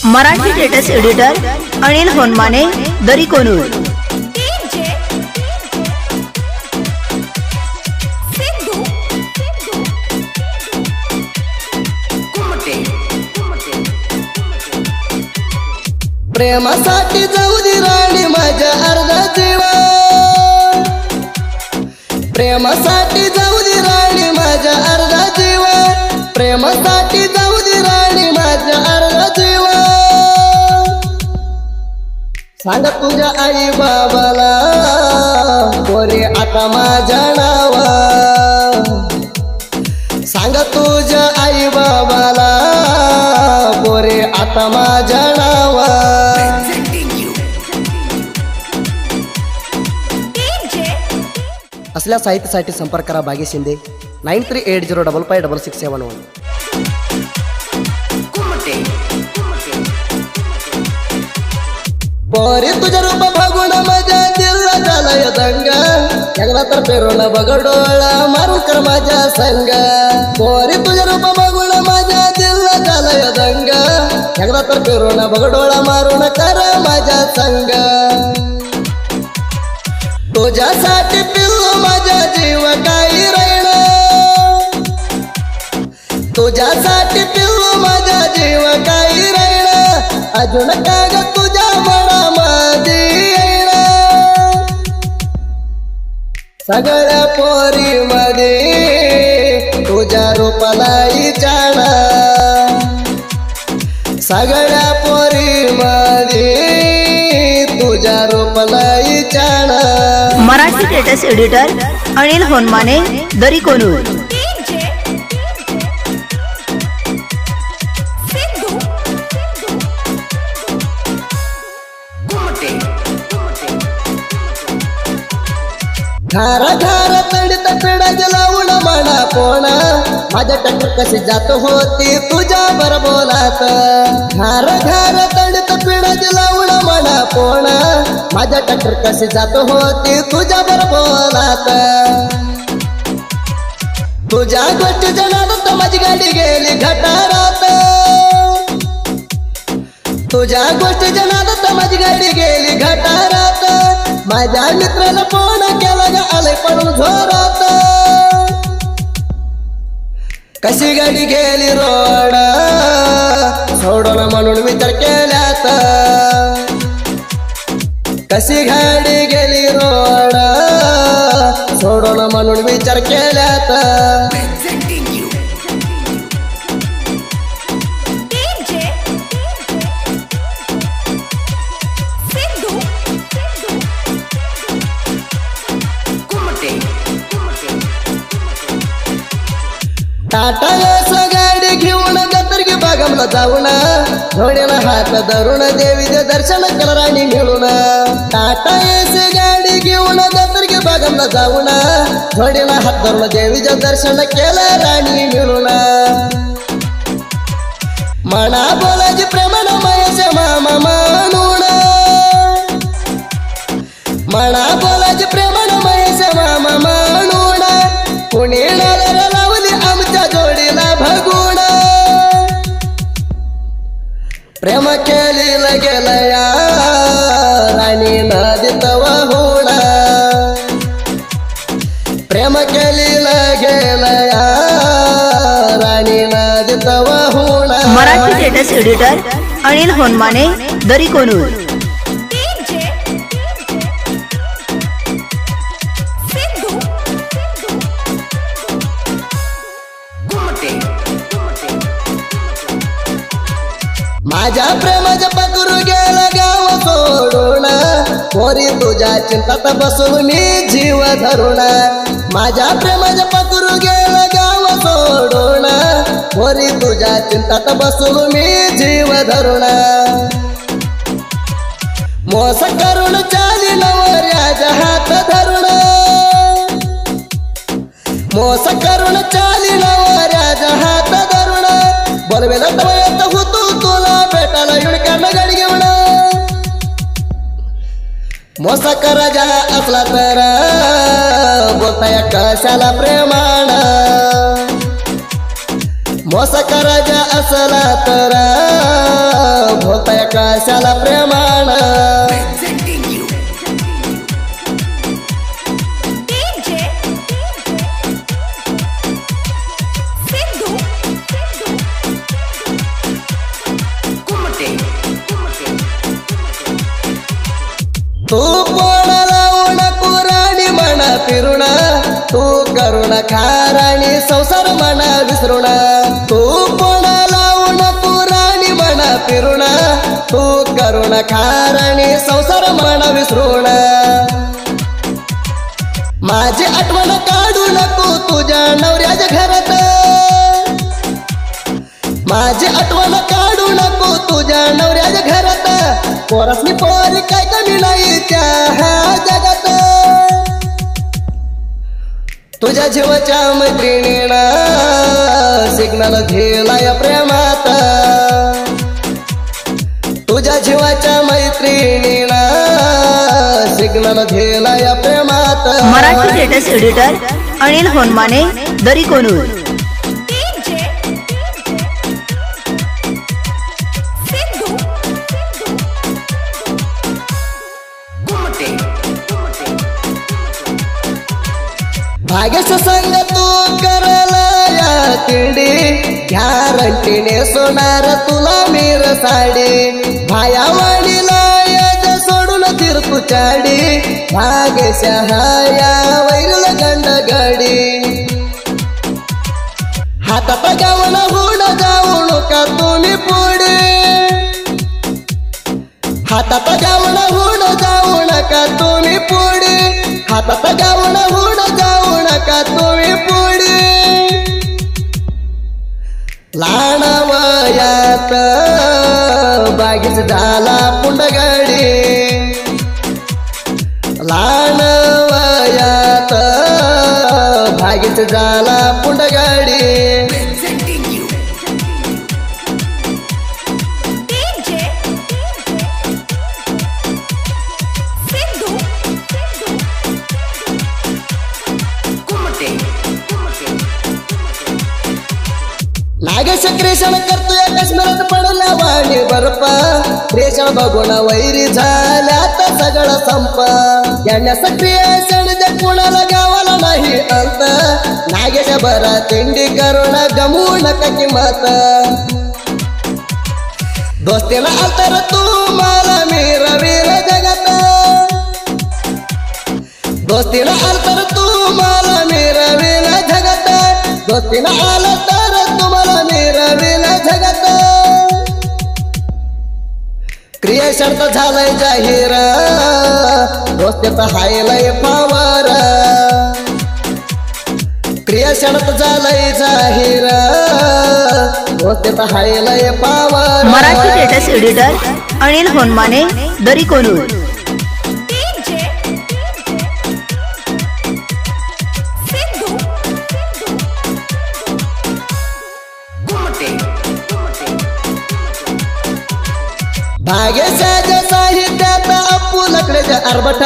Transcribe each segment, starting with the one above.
Marathi status editor Anil Honmane Darikonur. प्रेमासाठी जाऊ दे राणी माझ्या अर्धा जीव, प्रेमासाठी जाऊ दे राणी माझ्या अर्धा जीव, प्रेमासाठी जाऊ दे राणी माझ्या अर्धा जीव। सांग तुझ्या आई बाबाला पोरे आता माझ्या नावा, सांग तुझ्या आई बाबाला पोरे आता माझ्या नावा। असल्या साहित्यासाठी संपर्क करा भाग्य शिंदे 9380556671। पोरी तुझ्या रूप बघून माझ्या दिलला झालाय दंग, एकदा तर पेरून बघडोळा मारून कर माझ्या संग। पोरी तुझ्या रूप बघून माझ्या दिलला झालाय दंग, एकदा तर पेरून बघडोळा मारून कर माझ्या संग। तुझ्यासाठी पिल्लू माझ्या जीव काही राहील, तुझ्यासाठी पिल्लू माझा जीव काही राहील, अजून काय ग तुझ्या मनामध्ये येईल। सगळ्या पोरी मध्ये तुझ्या रूपालाही जाणा, सगळ्या पोरी मध्ये तुझ्या रूपालाही जाणा। Marathi status editor Anil Honmane Darikonur. घारा घारा तडीत पिढा लावून म्हणा पोणा, माझ्या टक्कर कशी जात होती तुझ्या बर बोलात। घारा घारा तडीत पिढा लावून म्हणा पोणा, माझ्या टक्कर कशी जात होती तुझ्या बर बोलात। तुझ्या गोष्टी जणात माझी गाडी गेली घटारात, तुझ्या गोष्टी जणात माझी गाडी गेली घटारात। माझ्या मित्राला फोन केला ग आले पडून जोरात, कशी गाडी गेली रोड सोडून म्हणून विचार केल्यात, कशी गाडी गेली रोड सोडून म्हणून विचार केल्यात। टाटा एस गाडी घेऊन गतर्गी बागमला जाऊन, घोड्याला हात धरून देवीचे दर्शन केलं राणी मिळून। टाटा एस गाडी घेऊन गतर्गी बागमला जाऊन, घोड्याला हात धरून देवीचे दर्शन केलं राणी मिळून। मना बोलायची प्रेमानं महेश मामा म्हणून, मना बोलायची प्रेमानं महेश मामा म्हणून, कुणी नाल्याला लावली आमच्या जोडीला भगून। प्रेम केलीला गेलया राणी नदीत वाहून, प्रेम केलीला गेलया राणी नदीत वाहून। Marathi status editor Anil Honmane Darikonur. माझ्या प्रेमाच्या पकरू गेला गाव सोडून, पोरी तुझ्या चिंतात बसून मी जीव धरून। माझ्या प्रेमाच्या पकरू गेला गाव सोडून, पोरी तुझ्या चिंतात बसून मी जीव धरून। मोस करून चाली नवऱ्याच्या हात धरून, मोस करून चाली नवऱ्याच्या हात धरून, बोलवेला तवयत होतो तुला भेटायला युडक्यानं गाडी घेऊन। मोसा कराजा असला तर बोलताय कशाला प्रेमान, मोसा कराजा असला तर कशाला प्रेमान तू कोणाला नको राणी म्हणा फिरुण तू करुण खाराणी संसार म्हणा विसरुण तू कोणाला नको राणी म्हणा फिरुण तू करुण खाराणी संसार म्हणा विसरुण माझी आठवण काढू नको तुझ्या नवऱ्याच्या घरात माझी आठवण काढू नको तुझ्या नवऱ्याच्या घरात पोरसनी पोरी काय कमी नाही त्या ह्या जगात तुझ्या जीवाच्या मैत्रिणीला सिग्नल घेलाय प्रेमात तुझ्या जीवाच्या मैत्रिणीला सिग्नल घेलाय प्रेमात मराठी लेटेस्ट एडिटर अनिल होनमाने दरी कोनूर भाग्यश संग तू करला या तिंडी गॅरंटीने सोनार तुला मीर साडी भायावाडीला याच सोडून फिर तू चाडी भाग्यश हाया वैरल गंड गाडी हातात गावून हुड जाऊ नका तुम्ही पुढे हातात गावून हुड जाऊ नका तुम्ही पुढे हातात गावून हुड जाऊ नका तुम्ही पुढे लहान वयात बागीच झाला पुंडगाडी लहान वयात बागीच झाला पुंडगाडी नागेश क्रेशन करतोय काश्मीरात पडला वाणी बर्फ क्रेशन बघून वैरी झाल्यात सगळं संप येण्याचं क्रिएशन जे कुणाला गावाला नाही अंत नागेश बरा तिंडी करून गमू नका किंमत दोस्तीला अंतर तू मला मिरवीर जगात दोस्तीला अंतर तू मला मिरवीर जगात दोस्तीला आलं तर तुम्हाला मिरवील जगात क्रिएशन तर झालंय जाहीर दोस्तीचा हायलय पावर क्रिएशन तर झालंय जाहीर दोस्तीचा हायलय power Marathi latest editor Anil Honmane Darikonur भाग्यशाच्या साहित्यात अपुलकडेच्या आरबट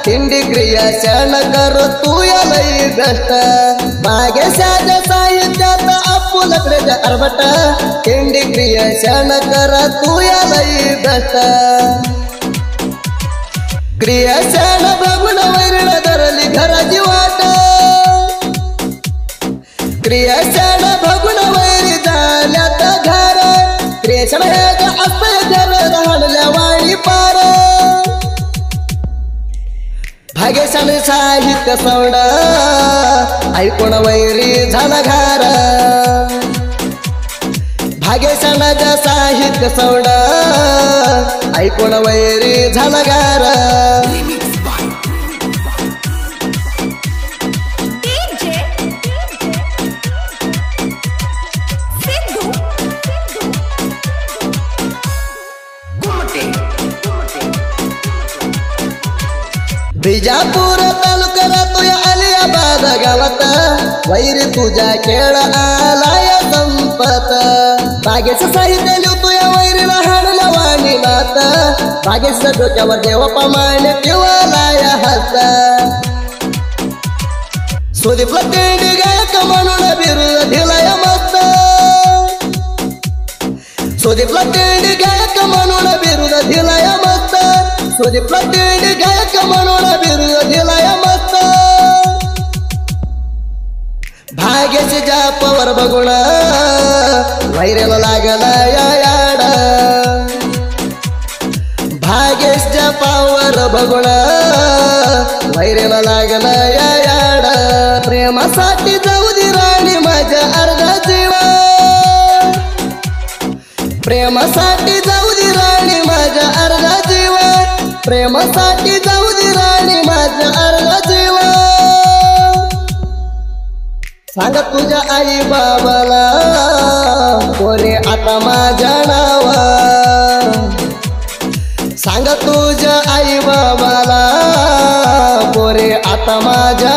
तिंडी क्रिएशन कर तू यालय बेस्ट भाग्यशाच्या साहित्यात अपुलकडेच्या आरबट तिंडी क्रिएशन कर तू यालय बेस्ट क्रिएशन बघून वैरण धरली घराची वाट क्रिएशन बघून वैरी झाल्यात घर क्रिएशन हे असं घर राहणल्या वाणी पार भाग्यशान साहित्य सौंड ऐकून वैरी झाला घार भाग्यशानाच्या साहित्य सौंड ऐकून वैरी झाला घार बिजापूर तालुक्याला तुया अलियाबाद गावात वैरी तुझ्या खेळ आलाय संपत बागेचं साहित्य लिहतोया वैरीला हाणल्या वाणी नात बागेच्या डोक्यावर देवपामाने ठेवलाय हात सुदीपला तिंडी गायक म्हणून बिरुद दिलाय मस्त सुदीपला तिंडी गायक म्हणून सुदीप लाटेंडे गायक म्हणून बिरुद दिलाय मस्त भाग्याच्या पवर बघून वैरेला लागला या याडा भाग्याच्या पावर बघून वैरेला लागला या याडा प्रेमासाठी जाऊ दे राणी माझ्या अर्धा जीवा प्रेमासाठी जाऊ दे राणी माझ्या अर्धा जीवा प्रेमासाठी जाऊ दे राणी माझ्या अर्धा जीवा सांग तुझ्या आई बाबाला पोरे आता माझ्या नावा सांग तुझ्या आई बाबाला पोरे आता माझ्या